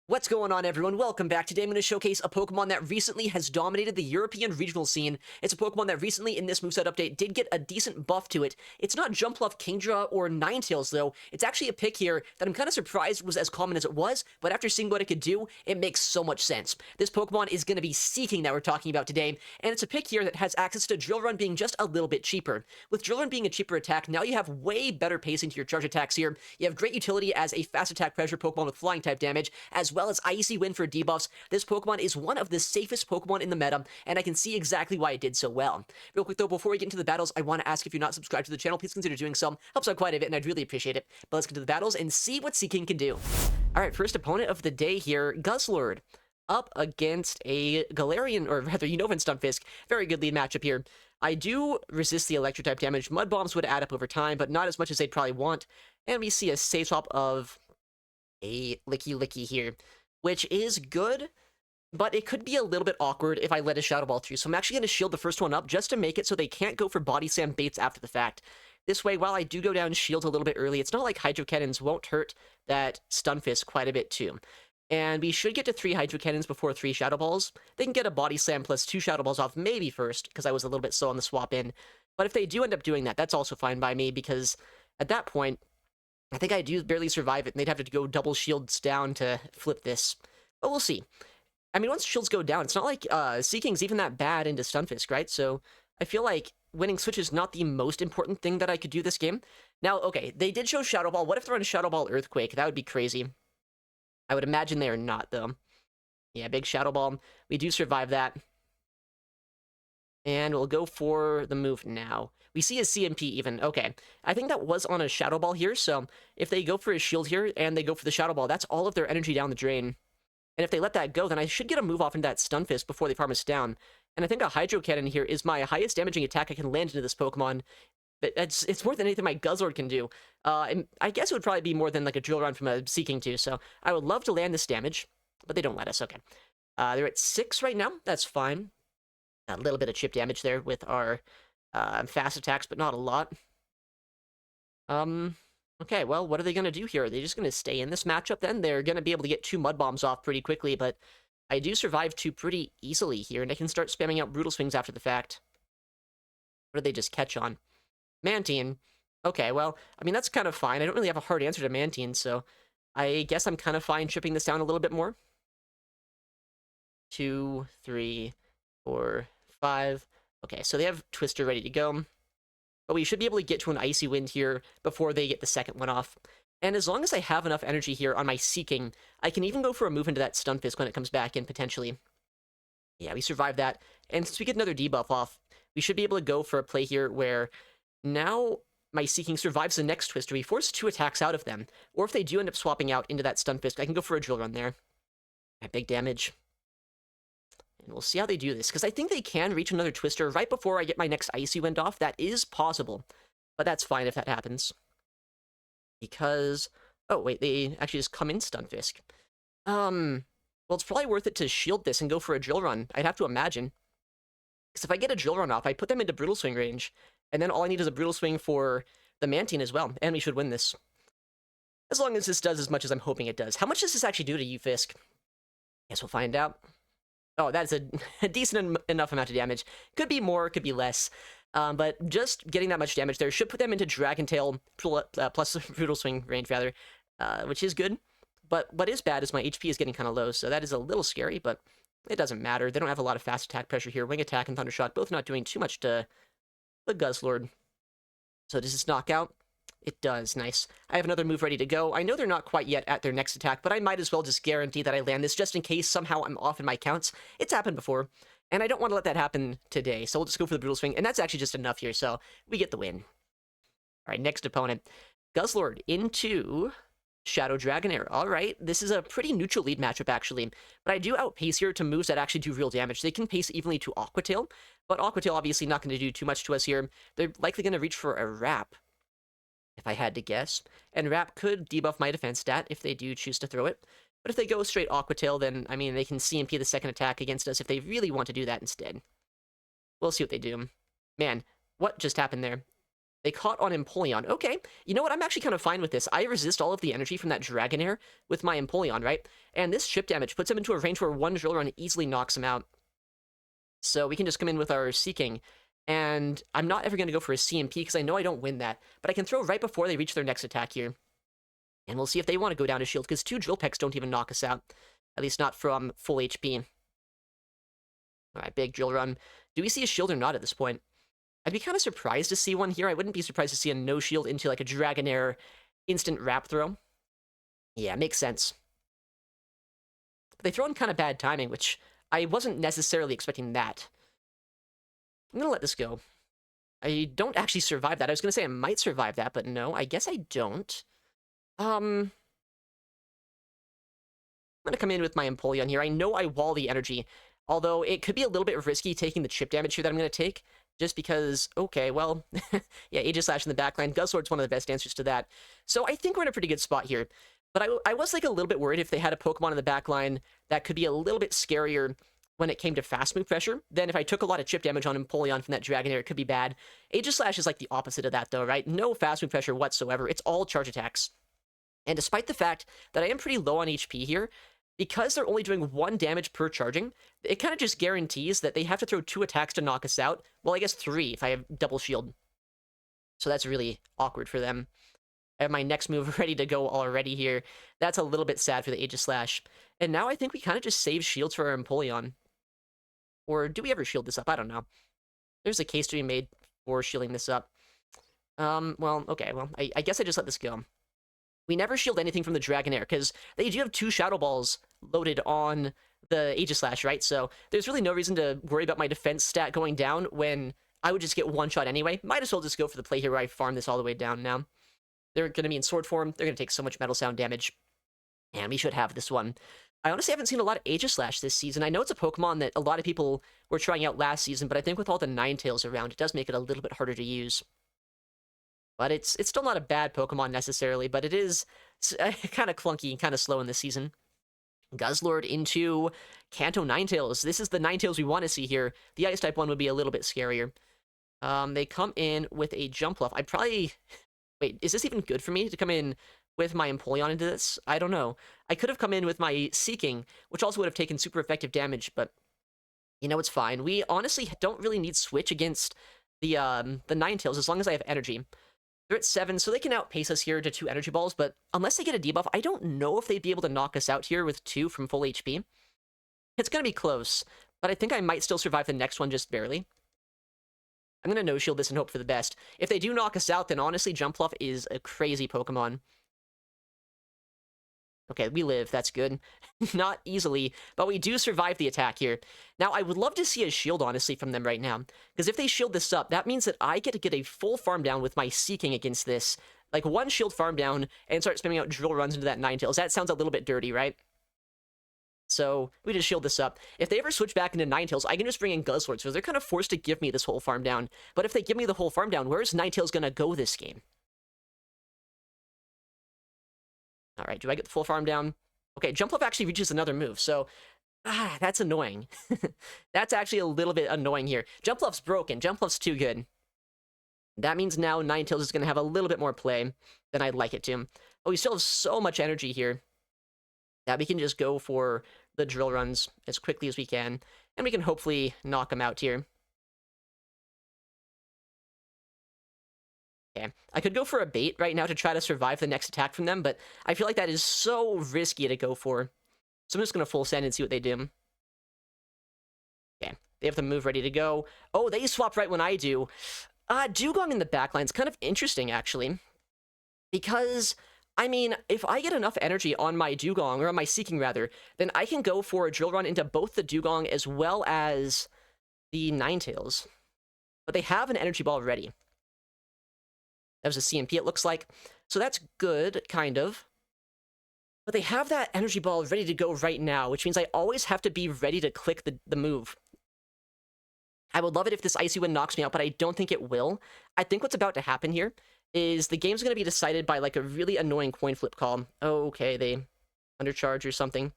What's going on, everyone? Welcome back. Today I'm going to showcase a Pokemon that recently has dominated the European regional scene. It's a Pokemon that recently, in this moveset update, did get a decent buff to it. It's not Jumpluff, Kingdra, or Ninetales, though. It's actually a pick here that I'm kind of surprised was as common as it was, but after seeing what it could do, it makes so much sense. This Pokemon is going to be Seaking that we're talking about today, and it's a pick here that has access to Drill Run being just a little bit cheaper. With Drill Run being a cheaper attack, now you have way better pacing to your charge attacks here. You have great utility as a fast attack pressure Pokemon with flying type damage, as well as Icy Wind for debuffs. This Pokemon is one of the safest Pokemon in the meta, and I can see exactly why it did so well. Real quick though, before we get into the battles, I want to ask if you're not subscribed to the channel, please consider doing so. Helps out quite a bit, and I'd really appreciate it. But let's get to the battles and see what Seaking can do. Alright, first opponent of the day here, Guzzlord, up against a Galarian, or rather Unova and Stunfisk. Very good lead matchup here. I do resist the electric type damage. Mud Bombs would add up over time, but not as much as they'd probably want. And we see a safe swap of a Licky here, which is good, but it could be a little bit awkward if I let a Shadow Ball through. So I'm actually going to shield the first one up just to make it so they can't go for Body Slam baits after the fact. This way, while I do go down shields a little bit early, it's not like Hydro Cannons won't hurt that Stunfisk quite a bit too. And we should get to 3 Hydro Cannons before 3 Shadow Balls. They can get a Body Slam plus 2 Shadow Balls off maybe first, because I was a little bit slow on the swap in. But if they do end up doing that, that's also fine by me, because at that point, I think I do barely survive it, and they'd have to go double shields down to flip this. But we'll see. I mean, once shields go down, it's not like Seaking's even that bad into Stunfisk, right? So I feel like winning Switch is not the most important thing that I could do this game. Now, okay, they did show Shadow Ball. What if they're on Shadow Ball Earthquake? That would be crazy. I would imagine they are not, though. Yeah, big Shadow Ball. We do survive that. And we'll go for the move now. We see a CMP even. Okay. I think that was on a Shadow Ball here, so if they go for a shield here and they go for the Shadow Ball, that's all of their energy down the drain. And if they let that go, then I should get a move off into that Stunfisk before they farm us down. And I think a Hydro Cannon here is my highest damaging attack I can land into this Pokemon. But it's more than anything my Guzzlord can do. And I guess it would probably be more than like a Drill Run from a Seaking too, so I would love to land this damage, but they don't let us. Okay. They're at 6 right now. That's fine. A little bit of chip damage there with our fast attacks, but not a lot. Okay, well, what are they going to do here? Are they just going to stay in this matchup then? They're going to be able to get 2 Mud Bombs off pretty quickly, but I do survive 2 pretty easily here, and I can start spamming out Brutal Swings after the fact. What do they just catch on? Mantine. Okay, well, I mean, that's kind of fine. I don't really have a hard answer to Mantine, so I guess I'm kind of fine chipping this down a little bit more. 2, 3, 4, 5. Okay, so they have Twister ready to go. But we should be able to get to an Icy Wind here before they get the second one off. And as long as I have enough energy here on my Seaking, I can even go for a move into that Stunfisk when it comes back in, potentially. Yeah, we survived that. And since we get another debuff off, we should be able to go for a play here where now my Seaking survives the next Twister. We force 2 attacks out of them. Or if they do end up swapping out into that Stunfisk, I can go for a Drill Run there. Big damage. And we'll see how they do this, because I think they can reach another Twister right before I get my next Icy Wind off. That is possible, but that's fine if that happens. Because... oh, wait, they actually just come in Stunfisk. Well, it's probably worth it to shield this and go for a Drill Run, I'd have to imagine. Because if I get a Drill Run off, I put them into Brutal Swing range, and then all I need is a Brutal Swing for the Mantine as well, and we should win this. As long as this does as much as I'm hoping it does. How much does this actually do to you, Fisk? Guess we'll find out. Oh, that's a decent enough amount of damage. Could be more, could be less. But just getting that much damage there should put them into Dragon Tail plus Brutal Swing range, rather, which is good. But what is bad is my HP is getting kind of low, so that is a little scary, but it doesn't matter. They don't have a lot of fast attack pressure here. Wing Attack and Thunder Shock both not doing too much to the Guzzlord. So does this knock out? It does. Nice. I have another move ready to go. I know they're not quite yet at their next attack, but I might as well just guarantee that I land this just in case somehow I'm off in my counts. It's happened before, and I don't want to let that happen today, so we'll just go for the Brutal Swing, and that's actually just enough here, so we get the win. Alright, next opponent. Guzzlord into Shadow Dragonair. Alright, this is a pretty neutral lead matchup, actually, but I do outpace here to moves that actually do real damage. They can pace evenly to Aqua Tail, but Aqua Tail obviously not going to do too much to us here. They're likely going to reach for a Wrap, if I had to guess. And Wrap could debuff my defense stat if they do choose to throw it. But if they go straight Aqua Tail, then, I mean, they can CMP the second attack against us if they really want to do that instead. We'll see what they do. Man, what just happened there? They caught on Empoleon. Okay, you know what? I'm actually kind of fine with this. I resist all of the energy from that Dragonair with my Empoleon, right? And this chip damage puts him into a range where one Drill Run easily knocks him out. So we can just come in with our Seaking. And I'm not ever going to go for a CMP because I know I don't win that. But I can throw right before they reach their next attack here. And we'll see if they want to go down to shield, because 2 Drill Pecks don't even knock us out. At least not from full HP. Alright, big Drill Run. Do we see a shield or not at this point? I'd be kind of surprised to see one here. I wouldn't be surprised to see a no shield into like a Dragonair instant wrap throw. Yeah, makes sense. But they throw in kind of bad timing, which I wasn't necessarily expecting that. I'm gonna let this go. I don't actually survive that. I was gonna say I might survive that, but no, I guess I don't. I'm gonna come in with my Empoleon here. I know I wall the energy, although it could be a little bit risky taking the chip damage here that I'm gonna take, just because, okay, well, yeah, Aegislash in the backline. Guzzlord's one of the best answers to that. So I think we're in a pretty good spot here. But I was like a little bit worried if they had a Pokemon in the backline that could be a little bit scarier when it came to fast move pressure. Then if I took a lot of chip damage on Empoleon from that Dragonair, it could be bad. Aegislash is like the opposite of that though, right? No fast move pressure whatsoever. It's all charge attacks. And despite the fact that I am pretty low on HP here, because they're only doing 1 damage per charging, it kind of just guarantees that they have to throw 2 attacks to knock us out. Well, I guess 3 if I have double shield. So that's really awkward for them. I have my next move ready to go already here. That's a little bit sad for the Aegislash. And now I think we kind of just save shields for our Empoleon. Or do we ever shield this up? I don't know. There's a case to be made for shielding this up. Well, okay, well, I guess I just let this go. We never shield anything from the Dragonair, because they do have 2 Shadow Balls loaded on the Aegislash, right? So there's really no reason to worry about my defense stat going down when I would just get one shot anyway. Might as well just go for the play here where I farm this all the way down now. They're going to be in sword form. They're going to take so much Metal Sound damage. And we should have this one. I honestly haven't seen a lot of Aegislash this season. I know it's a Pokemon that a lot of people were trying out last season, but I think with all the Ninetales around, it does make it a little bit harder to use. But it's still not a bad Pokemon necessarily, but it is kind of clunky and kind of slow in this season. Guzzlord into Kanto Ninetales. This is the Ninetales we want to see here. The Ice-type one would be a little bit scarier. They come in with a Jumpluff. I'd probably... Wait, is this even good for me to come in with my Empoleon into this? I don't know. I could have come in with my Seaking, which also would have taken super effective damage, but... You know, it's fine. We honestly don't really need Switch against the Ninetales as long as I have energy. They're at 7, so they can outpace us here to 2 energy balls, but unless they get a debuff, I don't know if they'd be able to knock us out here with 2 from full HP. It's going to be close, but I think I might still survive the next one just barely. I'm going to no-shield this and hope for the best. If they do knock us out, then honestly, Jumpluff is a crazy Pokemon. Okay, we live. That's good. Not easily, but we do survive the attack here. Now, I would love to see a shield, honestly, from them right now. Because if they shield this up, that means that I get to get a full farm down with my Seaking against this. Like, 1 shield farm down and start spamming out drill runs into that Ninetales. That sounds a little bit dirty, right? So, we just shield this up. If they ever switch back into Ninetales, I can just bring in Guzzlord, so they're kind of forced to give me this whole farm down. But if they give me the whole farm down, where's Ninetales gonna go this game? Alright, do I get the full farm down? Okay, Jumpluff actually reaches another move, so... that's annoying. That's actually a little bit annoying here. Jumpluff's broken. Jumpluff's too good. That means now Ninetales is going to have a little bit more play than I'd like it to. Oh, we still have so much energy here that we can just go for the drill runs as quickly as we can, and we can hopefully knock them out here. Okay, I could go for a bait right now to try to survive the next attack from them, but I feel like that is so risky to go for. So I'm just going to full send and see what they do. Okay, they have the move ready to go. Oh, they swap right when I do. Dugong in the backline is kind of interesting, actually. Because, I mean, if I get enough energy on my Dugong, or on my Seaking, rather, then I can go for a drill run into both the Dugong as well as the Ninetales. But they have an energy ball ready. That was a CMP, it looks like. So that's good, kind of. But they have that energy ball ready to go right now, which means I always have to be ready to click the move. I would love it if this Icy Wind knocks me out, but I don't think it will. I think what's about to happen here is the game's going to be decided by, like, a really annoying coin flip call. Oh, okay, they undercharge or something.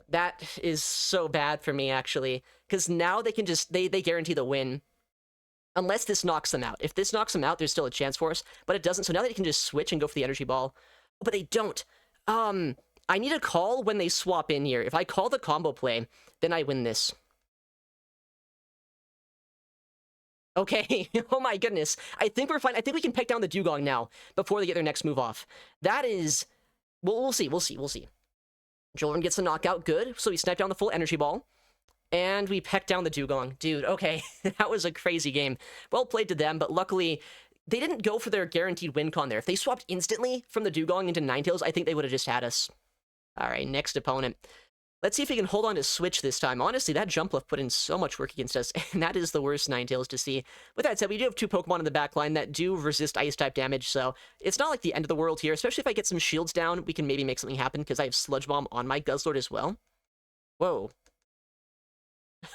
That is so bad for me, actually, because now they can just, they guarantee the win. Unless this knocks them out. If this knocks them out, there's still a chance for us, but it doesn't. So now they can just switch and go for the energy ball. Oh, but they don't. I need a call when they swap in here. If I call the combo play, then I win this. Okay, oh my goodness. I think we're fine. I think we can pick down the Dugong now before they get their next move off. That is... Well, we'll see. Jolrin gets the knockout. Good. So we snipe down the full energy ball. And we peck down the Dugong. Dude, okay. That was a crazy game. Well played to them, but luckily... They didn't go for their guaranteed win con there. If they swapped instantly from the Dugong into Ninetales, I think they would have just had us. Alright, next opponent. Let's see if we can hold on to Switch this time. Honestly, that Jumpluff put in so much work against us, and that is the worst Ninetales to see. With that said, we do have two Pokemon in the back line that do resist Ice-type damage, so it's not like the end of the world here. Especially if I get some shields down, we can maybe make something happen, because I have Sludge Bomb on my Guzzlord as well. Whoa.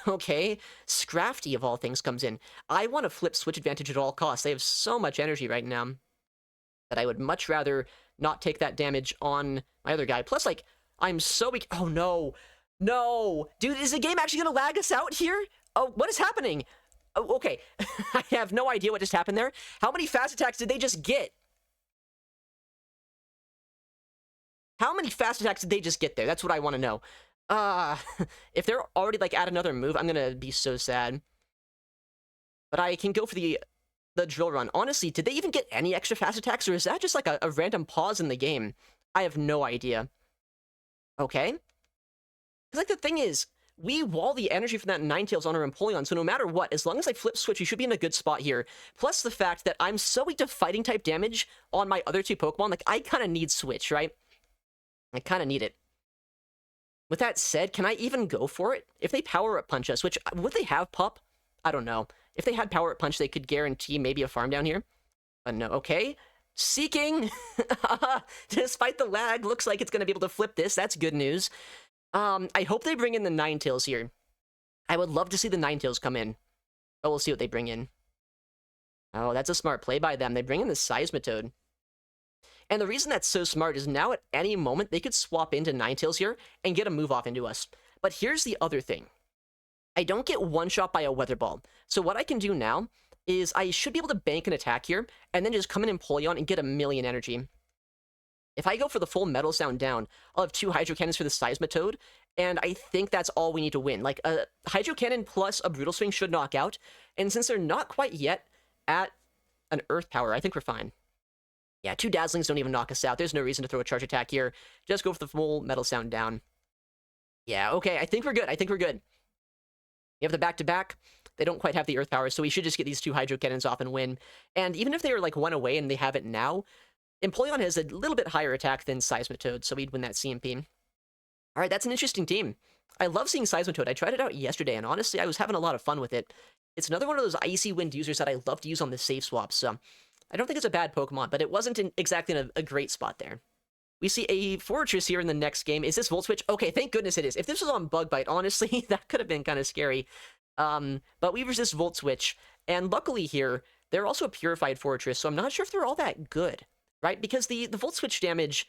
Okay, Scrafty of all things comes in. I want to flip Switch advantage at all costs. They have so much energy right now that I would much rather not take that damage on my other guy. Plus, like, I'm so weak. Oh, no. No. Dude, is the game actually going to lag us out here? Oh, what is happening? Oh, okay. I have no idea what just happened there. How many fast attacks did they just get? How many fast attacks did they just get there? That's what I want to know. If they're already, like, at another move, I'm gonna be so sad. But I can go for the drill run. Honestly, did they even get any extra fast attacks, or is that just, like, a random pause in the game? I have no idea. Okay. Because, like, the thing is, we wall the energy from that Ninetales on our Empoleon, so no matter what, as long as I flip Switch, we should be in a good spot here. Plus the fact that I'm so weak to Fighting-type damage on my other two Pokemon, like, I kind of need Switch, right? I kind of need it. With that said, can I even go for it? If they Power-Up Punch us, which, would they have Pup? I don't know. If they had Power-Up Punch, they could guarantee maybe a farm down here. But no, okay. Seaking! Despite the lag, looks like it's going to be able to flip this. That's good news. I hope they bring in the Ninetales here. I would love to see the Ninetales come in. But we'll see what they bring in. Oh, that's a smart play by them. They bring in the Seismitoad. And the reason that's so smart is now at any moment, they could swap into Ninetales here and get a move off into us. But here's the other thing. I don't get one-shot by a Weather Ball. So what I can do now is I should be able to bank an attack here and then just come in Empoleon and get a million energy. If I go for the full Metal Sound down, I'll have two Hydro Cannons for the Seismitoad, and I think that's all we need to win. Like, a Hydro Cannon plus a Brutal Swing should knock out, and since they're not quite yet at an Earth Power, I think we're fine. Yeah, two Dazzlings don't even knock us out. There's no reason to throw a Charge Attack here. Just go for the full Metal Sound down. Yeah, okay, I think we're good. We have the back-to-back. They don't quite have the Earth Power, so we should just get these two Hydro Cannons off and win. And even if they are, like, one away and they have it now, Empoleon has a little bit higher attack than Seismitoad, so we'd win that CMP. Alright, that's an interesting team. I love seeing Seismitoad. I tried it out yesterday, and honestly, I was having a lot of fun with it. It's another one of those Icy Wind users that I love to use on the safe swap, so I don't think it's a bad Pokemon, but it wasn't exactly in a great spot there. We see a Fortress here in the next game. Is this Volt Switch? Okay, thank goodness it is. If this was on Bug Bite, honestly, that could have been kind of scary. But we resist Volt Switch, and luckily here, they're also a Purified Fortress, so I'm not sure if they're all that good, right? Because the Volt Switch damage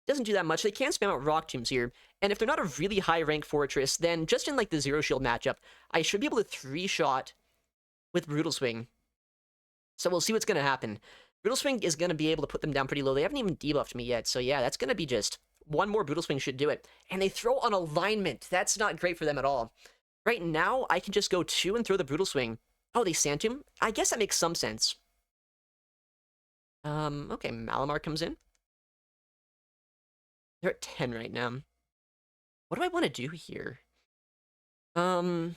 doesn't do that much. They can spam out Rock Tombs here, and if they're not a really high-rank Fortress, then just in, like, the Zero Shield matchup, I should be able to 3-shot with Brutal Swing. So we'll see what's going to happen. Brutal Swing is going to be able to put them down pretty low. They haven't even debuffed me yet, so yeah, that's going to be just one more Brutal Swing should do it. And they throw on Alignment. That's not great for them at all. Right now, I can just go 2 and throw the Brutal Swing. Oh, they Sand Tomb? I guess that makes some sense. Okay, Malamar comes in. They're at 10 right now. What do I want to do here? I'm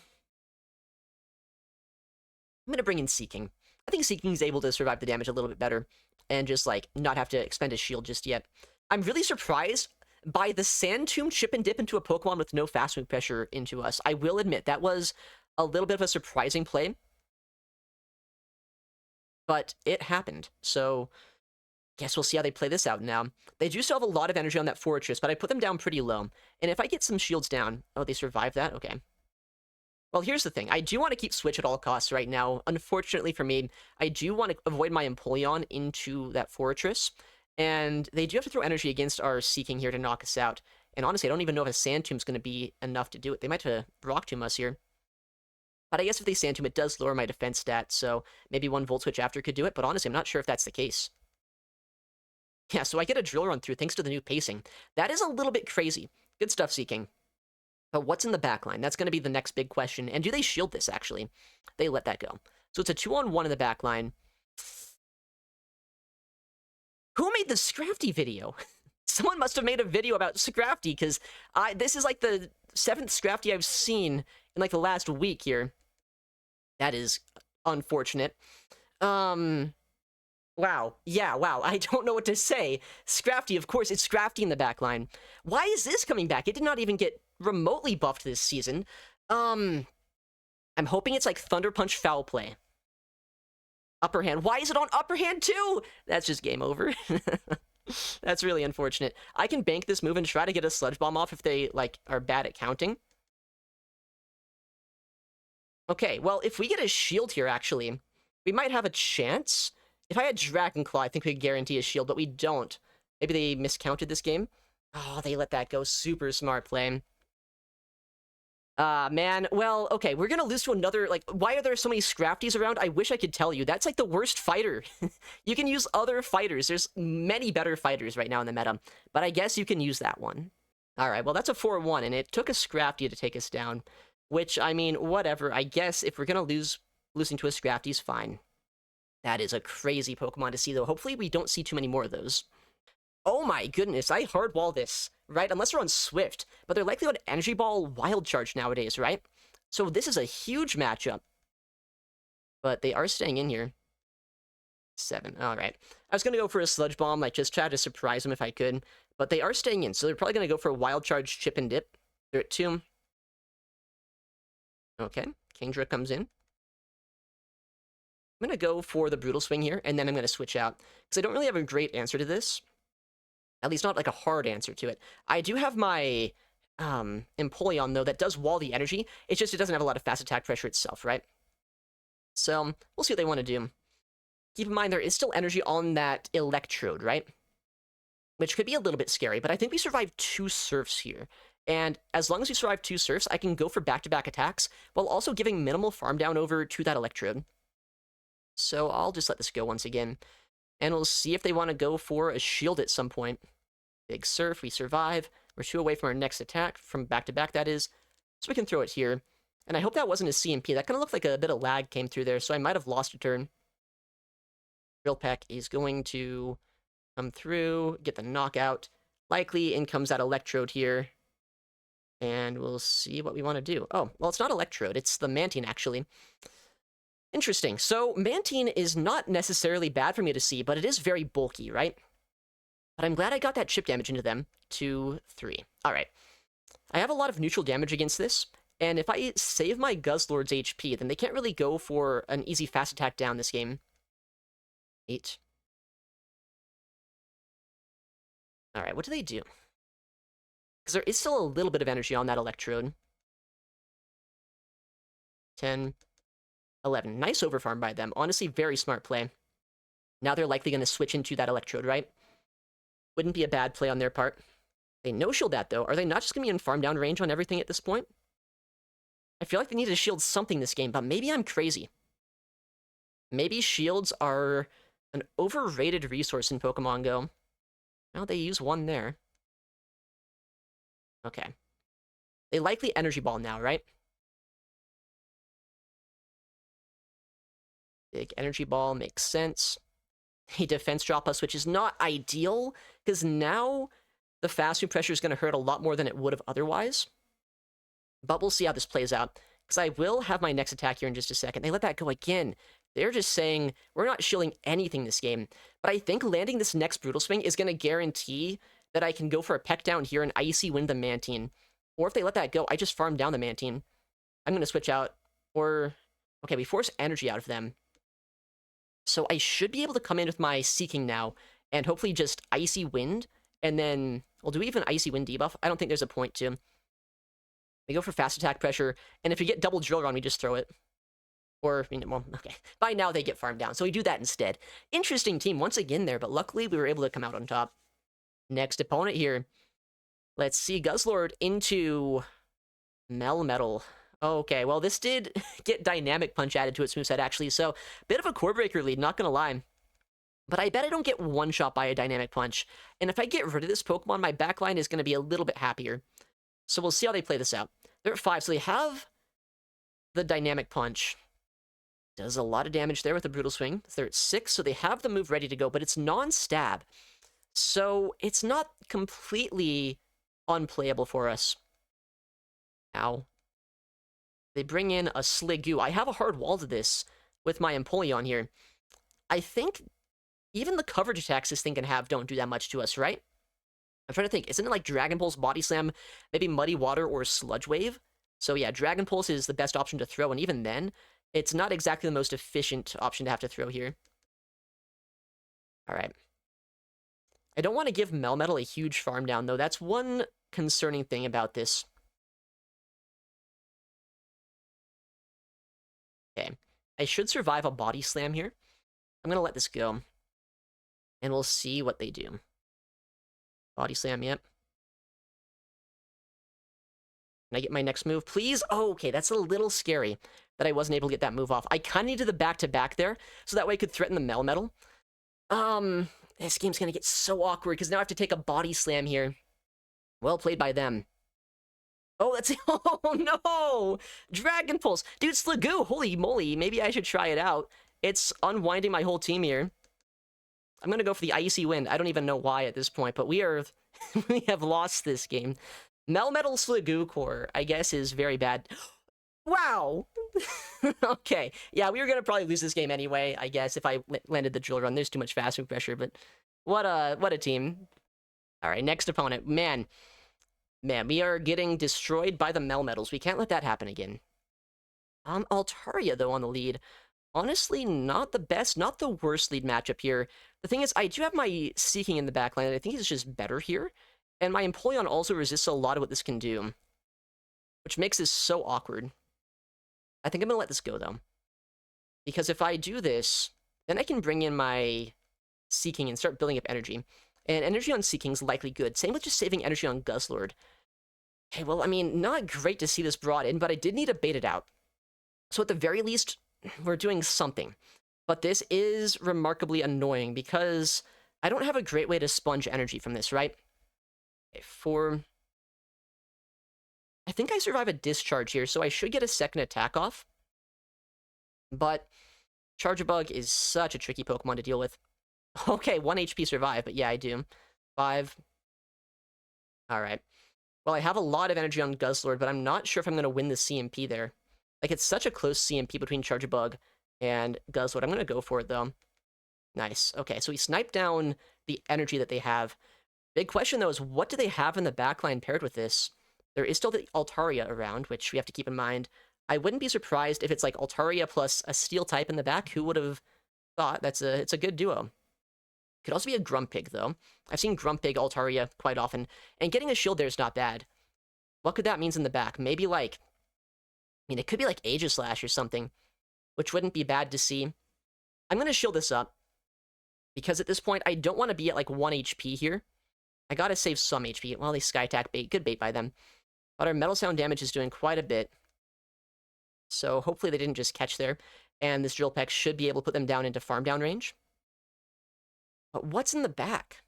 going to bring in Seaking. I think Seaking is able to survive the damage a little bit better and just, like, not have to expend his shield just yet. I'm really surprised by the Sand Tomb chip and dip into a Pokemon with no fast move pressure into us. I will admit, that was a little bit of a surprising play. But it happened, so guess we'll see how they play this out now. They do still have a lot of energy on that Fortress, but I put them down pretty low. And if I get some shields down... Oh, they survived that? Okay. Well, here's the thing. I do want to keep Switch at all costs right now. Unfortunately for me, I do want to avoid my Empoleon into that Fortress. And they do have to throw energy against our Seaking here to knock us out. And honestly, I don't even know if a Sand Tomb's going to be enough to do it. They might have to Rock Tomb us here. But I guess if they Sand Tomb, it does lower my defense stat, so maybe one Volt Switch after could do it, but honestly, I'm not sure if that's the case. Yeah, so I get a Drill Run through thanks to the new pacing. That is a little bit crazy. Good stuff, Seaking. But what's in the backline? That's going to be the next big question. And do they shield this, actually? They let that go. So it's a 2-on-1 in the backline. Who made the Scrafty video? Someone must have made a video about Scrafty, because this is like the 7th Scrafty I've seen in like the last week here. That is unfortunate. Wow. Yeah, wow. I don't know what to say. Scrafty, of course, it's Scrafty in the backline. Why is this coming back? It did not even get remotely buffed this season. I'm hoping it's like Thunder Punch Foul Play. Upper hand. Why is it on upper hand too? That's just game over. That's really unfortunate. I can bank this move and try to get a Sludge Bomb off if they, like, are bad at counting. Okay, well, if we get a shield here, actually, we might have a chance. If I had Dragon Claw, I think we could guarantee a shield, but we don't. Maybe they miscounted this game? Oh, they let that go. Super smart play. Man, well, okay, we're gonna lose to another, like, why are there so many Scrafties around? I wish I could tell you. That's, like, the worst fighter. You can use other fighters. There's many better fighters right now in the meta, but I guess you can use that one. Alright, well, that's a 4-1, and it took a Scrafty to take us down, which, I mean, whatever. I guess if we're gonna losing to a Scrafty's fine. That is a crazy Pokemon to see, though. Hopefully we don't see too many more of those. Oh my goodness, I hardwall this, right? Unless they're on Swift, but they're likely on Energy Ball Wild Charge nowadays, right? So this is a huge matchup. But they are staying in here. 7, alright. I was going to go for a Sludge Bomb, like just try to surprise them if I could, but they are staying in, so they're probably going to go for a Wild Charge Chip and Dip. They're at 2. Okay, Kingdra comes in. I'm going to go for the Brutal Swing here, and then I'm going to switch out, because I don't really have a great answer to this. At least not like a hard answer to it. I do have my Empoleon, though, that does wall the energy. It's just it doesn't have a lot of fast attack pressure itself, right? So, we'll see what they want to do. Keep in mind, there is still energy on that Electrode, right? Which could be a little bit scary, but I think we survived 2 Surfs here. And as long as we survive 2 Surfs, I can go for back-to-back attacks, while also giving minimal farm down over to that Electrode. So I'll just let this go once again. And we'll see if they want to go for a shield at some point. Big Surf, we survive. We're 2 away from our next attack, from back-to-back that is. So we can throw it here. And I hope that wasn't a CMP. That kind of looked like a bit of lag came through there, so I might have lost a turn. Drill Peck is going to come through, get the knockout. Likely in comes that Electrode here. And we'll see what we want to do. Oh, well, it's not Electrode. It's the Mantine, actually. Interesting. So, Mantine is not necessarily bad for me to see, but it is very bulky, right? But I'm glad I got that chip damage into them. 2, 3. Alright. I have a lot of neutral damage against this, and if I save my Guzzlord's HP, then they can't really go for an easy fast attack down this game. 8. Alright, what do they do? Because there is still a little bit of energy on that Electrode. 10. 11. Nice overfarm by them. Honestly, very smart play. Now they're likely going to switch into that Electrode, right? Wouldn't be a bad play on their part. They no-shield that, though. Are they not just going to be in farm down range on everything at this point? I feel like they need to shield something this game, but maybe I'm crazy. Maybe shields are an overrated resource in Pokemon Go. Now they use 1 there. Okay. They likely Energy Ball now, right? Big Energy Ball makes sense. A Defense Drop us, which is not ideal, because now the fast move pressure is going to hurt a lot more than it would have otherwise. But we'll see how this plays out, because I will have my next attack here in just a second. They let that go again. They're just saying, we're not shielding anything this game. But I think landing this next Brutal Swing is going to guarantee that I can go for a peck down here and Icy Wind the Mantine. Or if they let that go, I just farm down the Mantine. I'm going to switch out. Or, okay, we force energy out of them. So I should be able to come in with my Seaking now, and hopefully just Icy Wind, and then, well, do we even Icy Wind debuff? I don't think there's a point to. We go for fast attack pressure, and if we get double Drill Run, we just throw it. Or, you know, well, okay. By now they get farmed down, so we do that instead. Interesting team once again there, but luckily we were able to come out on top. Next opponent here. Let's see, Guzzlord into Melmetal. Okay, well, this did get Dynamic Punch added to its moveset, actually, so bit of a core breaker lead, not gonna lie. But I bet I don't get one-shot by a Dynamic Punch, and if I get rid of this Pokemon, my backline is gonna be a little bit happier. So we'll see how they play this out. They're at 5, so they have the Dynamic Punch. Does a lot of damage there with the Brutal Swing. They're at 6, so they have the move ready to go, but it's non-stab. So it's not completely unplayable for us. Ow. They bring in a Sliggoo. I have a hard wall to this with my Empoleon here. I think even the coverage attacks this thing can have don't do that much to us, right? I'm trying to think. Isn't it like Dragon Pulse, Body Slam, maybe Muddy Water, or Sludge Wave? So yeah, Dragon Pulse is the best option to throw, and even then, it's not exactly the most efficient option to have to throw here. Alright. I don't want to give Melmetal a huge farm down, though. That's one concerning thing about this. Okay. I should survive a Body Slam here. I'm going to let this go. And we'll see what they do. Body Slam, yep. Can I get my next move, please? Oh, okay, that's a little scary that I wasn't able to get that move off. I kind of needed the back-to-back there, so that way I could threaten the Melmetal. This game's gonna get so awkward, because now I have to take a Body Slam here. Well played by them. Oh, that's... Oh, no! Dragon Pulse! Dude, Sliggoo! Holy moly, maybe I should try it out. It's unwinding my whole team here. I'm gonna go for the Icy Wind. I don't even know why at this point, but we are... we have lost this game. Melmetal Sliggoo Core, I guess, is very bad. Wow! Okay, yeah, we were gonna probably lose this game anyway, I guess, if I landed the drill run. There's too much fast move pressure, but what a team. Alright, next opponent. Man, we are getting destroyed by the Melmetals. We can't let that happen again. Altaria, though, on the lead. Honestly, not the best, not the worst lead matchup here. The thing is, I do have my Seaking in the backline, and I think it's just better here. And my Empoleon also resists a lot of what this can do, which makes this so awkward. I think I'm going to let this go, though. Because if I do this, then I can bring in my Seaking and start building up energy. And energy on Seaking is likely good. Same with just saving energy on Guzzlord. Okay, well, I mean, not great to see this brought in, but I did need to bait it out. So at the very least, we're doing something. But this is remarkably annoying because I don't have a great way to sponge energy from this, right? Okay, I think I survive a discharge here, so I should get a second attack off. But Charjabug is such a tricky Pokemon to deal with. Okay, 1 HP survive, but yeah, I do. 5. Alright. Well, I have a lot of energy on Guzzlord, but I'm not sure if I'm going to win the CMP there. Like, it's such a close CMP between Charjabug and Guzzlord. I'm going to go for it, though. Nice. Okay, so we sniped down the energy that they have. Big question, though, is what do they have in the backline paired with this? There is still the Altaria around, which we have to keep in mind. I wouldn't be surprised if it's like Altaria plus a Steel type in the back. Who would have thought? It's a good duo. Could also be a Grumpig, though. I've seen Grumpig Altaria quite often, and getting a shield there is not bad. What could that mean in the back? Maybe like... I mean, it could be like Aegislash or something, which wouldn't be bad to see. I'm going to shield this up, because at this point, I don't want to be at like 1 HP here. I gotta save some HP. Well, they Sky Attack bait. Good bait by them. But our Metal Sound damage is doing quite a bit. So hopefully they didn't just catch there. And this Drill Peck should be able to put them down into farm down range. But what's in the back?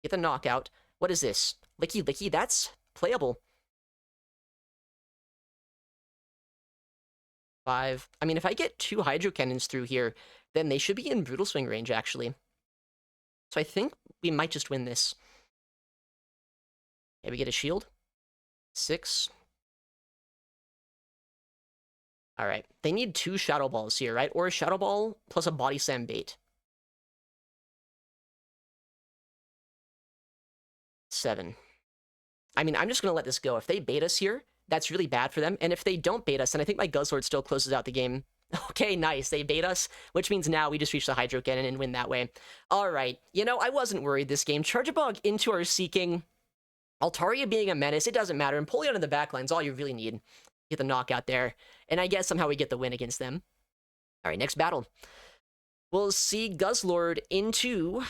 Get the knockout. What is this? Licky Licky? That's playable. 5. I mean, if I get 2 Hydro Cannons through here, then they should be in Brutal Swing range, actually. So I think we might just win this. Okay, we get a shield. 6. Alright, they need 2 Shadow Balls here, right? Or a Shadow Ball plus a Body Slam bait. 7. I mean, I'm just going to let this go. If they bait us here, that's really bad for them. And if they don't bait us, then I think my Guzzlord still closes out the game. Okay, nice. They bait us, which means now we just reach the Hydro Cannon and win that way. Alright, you know, I wasn't worried this game. Charjabug into our Seaking. Altaria being a menace, it doesn't matter. Empoleon in the backline is all you really need. Get the knockout there. And I guess somehow we get the win against them. Alright, next battle. We'll see Guzzlord into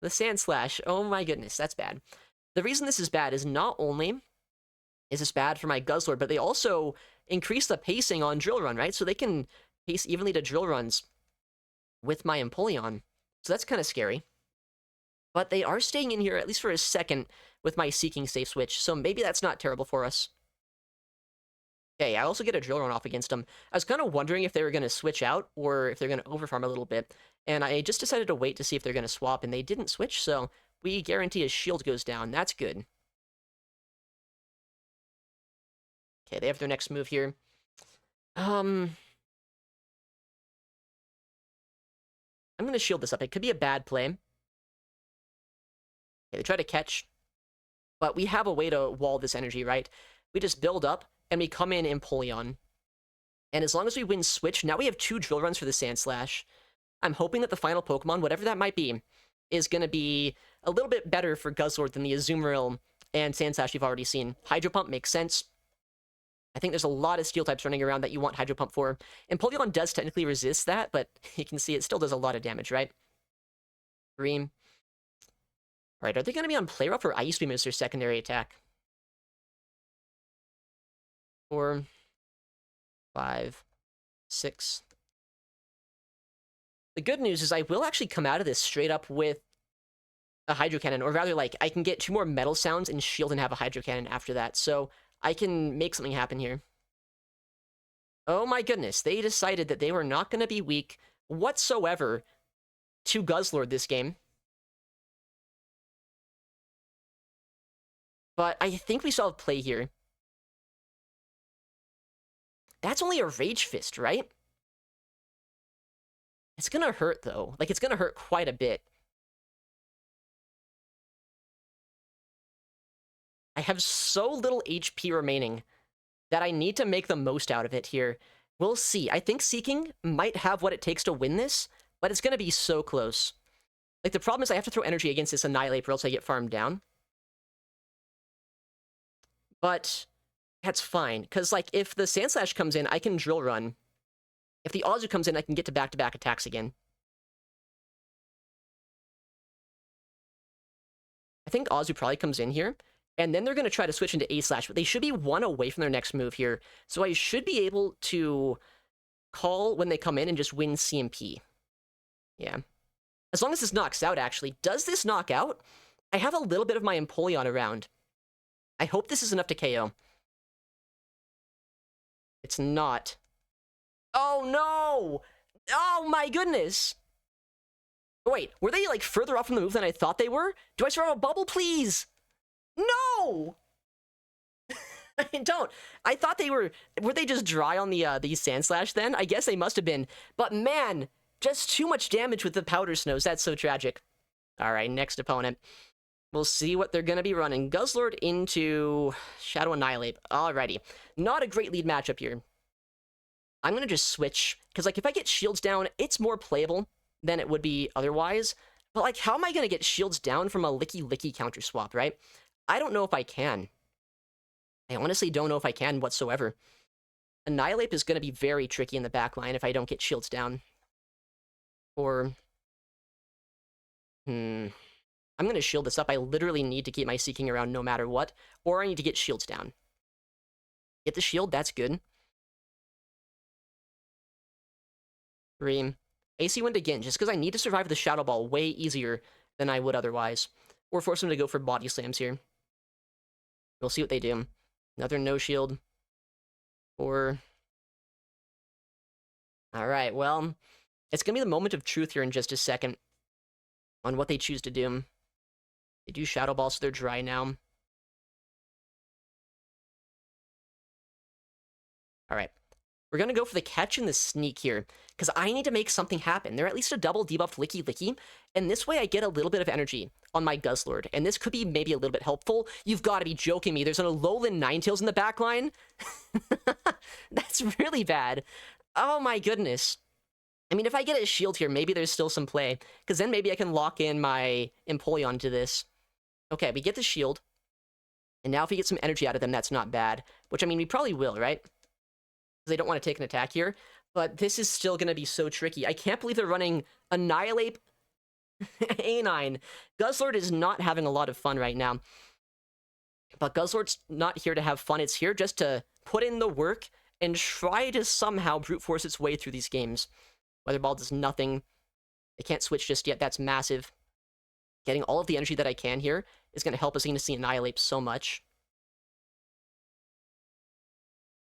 the Sandslash. Oh my goodness, that's bad. The reason this is bad is not only Is this bad for my Guzzlord? But they also increase the pacing on Drill Run, right? So they can pace evenly to Drill Runs with my Empoleon. So that's kind of scary. But they are staying in here, at least for a second, with my Seaking safe switch. So maybe that's not terrible for us. Okay, I also get a Drill Run off against them. I was kind of wondering if they were going to switch out or if they're going to overfarm a little bit. And I just decided to wait to see if they're going to swap, and they didn't switch, so we guarantee his shield goes down. That's good. Okay, they have their next move here. I'm going to shield this up. It could be a bad play. Okay, they try to catch, but we have a way to wall this energy, right? We just build up, and we come in Empoleon. And as long as we win Switch, now we have 2 Drill Runs for the Sandslash. I'm hoping that the final Pokemon, whatever that might be, is going to be a little bit better for Guzzlord than the Azumarill and Sandslash you've already seen. Hydro Pump makes sense. I think there's a lot of Steel types running around that you want Hydro Pump for. Empoleon does technically resist that, but you can see it still does a lot of damage, right? Dream. Alright, are they going to be on Play Rough or Ice Beam as their secondary attack? 4, 5, 6. The good news is I will actually come out of this straight up with a Hydro Cannon, or rather, like, I can get 2 more Metal Sounds and shield and have a Hydro Cannon after that, so I can make something happen here. Oh my goodness, they decided that they were not going to be weak whatsoever to Guzzlord this game. But I think we still have play here. That's only a Rage Fist, right? It's gonna hurt, though. Like, it's gonna hurt quite a bit. I have so little HP remaining that I need to make the most out of it here. We'll see. I think Seaking might have what it takes to win this, but it's gonna be so close. Like, the problem is I have to throw energy against this Annihilate or else I get farmed down. But that's fine, because, like, if the Sandslash comes in, I can Drill Run. If the Azu comes in, I can get to back-to-back attacks again. I think Azu probably comes in here, and then they're going to try to switch into A-Slash, but they should be 1 away from their next move here, so I should be able to call when they come in and just win CMP. Yeah. As long as this knocks out, actually. Does this knock out? I have a little bit of my Empoleon around. I hope this is enough to KO. It's not. Oh, no! Oh, my goodness! Wait, were they, like, further off from the move than I thought they were? Do I survive a bubble, please? No! I don't. I thought they were they just dry on the Sandslash then? I guess they must have been. But man, just too much damage with the Powder Snows. That's so tragic. Alright, next opponent. We'll see what they're going to be running. Guzzlord into Shadow Annihilate. Alrighty. Not a great lead matchup here. I'm going to just switch, because, like, if I get shields down, it's more playable than it would be otherwise. But, like, how am I going to get shields down from a licky counter swap, right? I don't know if I can. I honestly don't know if I can whatsoever. Annihilate is going to be very tricky in the back line if I don't get shields down. Or... I'm going to shield this up. I literally need to keep my Seaking around no matter what. Or I need to get shields down. Get the shield, that's good. Dream. AC Wind again, just because I need to survive the Shadow Ball way easier than I would otherwise. Or force them to go for Body Slams here. We'll see what they do. Another no shield. Or... Alright, well... It's going to be the moment of truth here in just a second. On what they choose to do. They do Shadow Ball, so they're dry now. Alright. We're going to go for the catch and the sneak here, because I need to make something happen. They're at least a double debuff licky, and this way I get a little bit of energy on my Guzzlord, and this could be maybe a little bit helpful. You've got to be joking me. There's an Alolan Ninetales in the back line? That's really bad. Oh my goodness. I mean, if I get a shield here, maybe there's still some play, because then maybe I can lock in my Empoleon to this. Okay, we get the shield, and now if we get some energy out of them, that's not bad. Which, I mean, we probably will, right? They don't want to take an attack here, but this is still going to be so tricky. I can't believe they're running Annihilate A9. Guzzlord is not having a lot of fun right now. But Guzzlord's not here to have fun. It's here just to put in the work and try to somehow brute force its way through these games. Weather Ball does nothing. They can't switch just yet. That's massive. Getting all of the energy that I can here is going to help us see Annihilate so much.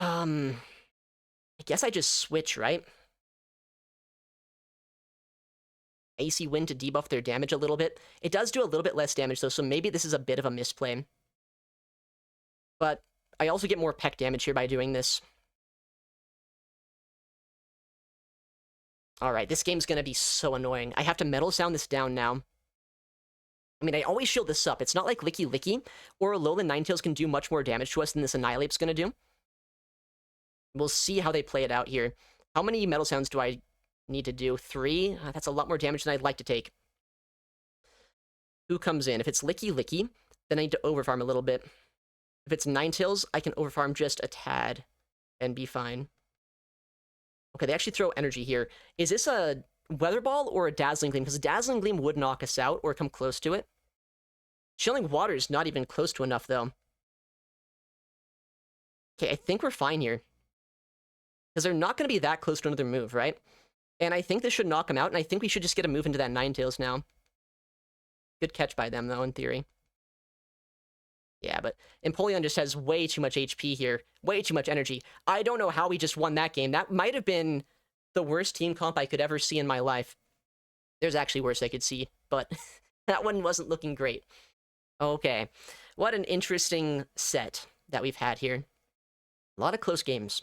I guess I just switch, right? Icy Wind to debuff their damage a little bit. It does do a little bit less damage, though, so maybe this is a bit of a misplay. But I also get more peck damage here by doing this. Alright, this game's gonna be so annoying. I have to Metal Sound this down now. I mean, I always shield this up. It's not like Licky Licky or Alolan Ninetales can do much more damage to us than this Annihilate's gonna do. We'll see how they play it out here. How many Metal Sounds do I need to do? 3? That's a lot more damage than I'd like to take. Who comes in? If it's Licky Licky, then I need to overfarm a little bit. If it's Ninetales, I can overfarm just a tad and be fine. Okay, they actually throw energy here. Is this a Weather Ball or a Dazzling Gleam? Because a Dazzling Gleam would knock us out or come close to it. Chilling Water is not even close to enough, though. Okay, I think we're fine here. Because they're not going to be that close to another move, right? And I think this should knock them out, and I think we should just get a move into that Ninetales now. Good catch by them, though, in theory. Yeah, but Empoleon just has way too much HP here. Way too much energy. I don't know how we just won that game. That might have been the worst team comp I could ever see in my life. There's actually worse I could see, but that one wasn't looking great. Okay, what an interesting set that we've had here. A lot of close games.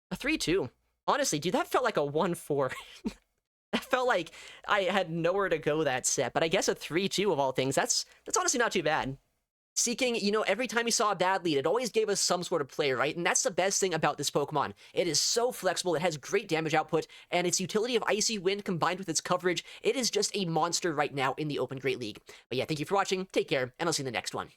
A 3-2. Honestly, dude, that felt like a 1-4. That felt like I had nowhere to go that set, but I guess a 3-2 of all things, that's honestly not too bad. Seaking, you know, every time we saw a bad lead, it always gave us some sort of play, right? And that's the best thing about this Pokemon. It is so flexible, it has great damage output, and its utility of Icy Wind combined with its coverage, it is just a monster right now in the Open Great League. But yeah, thank you for watching, take care, and I'll see you in the next one.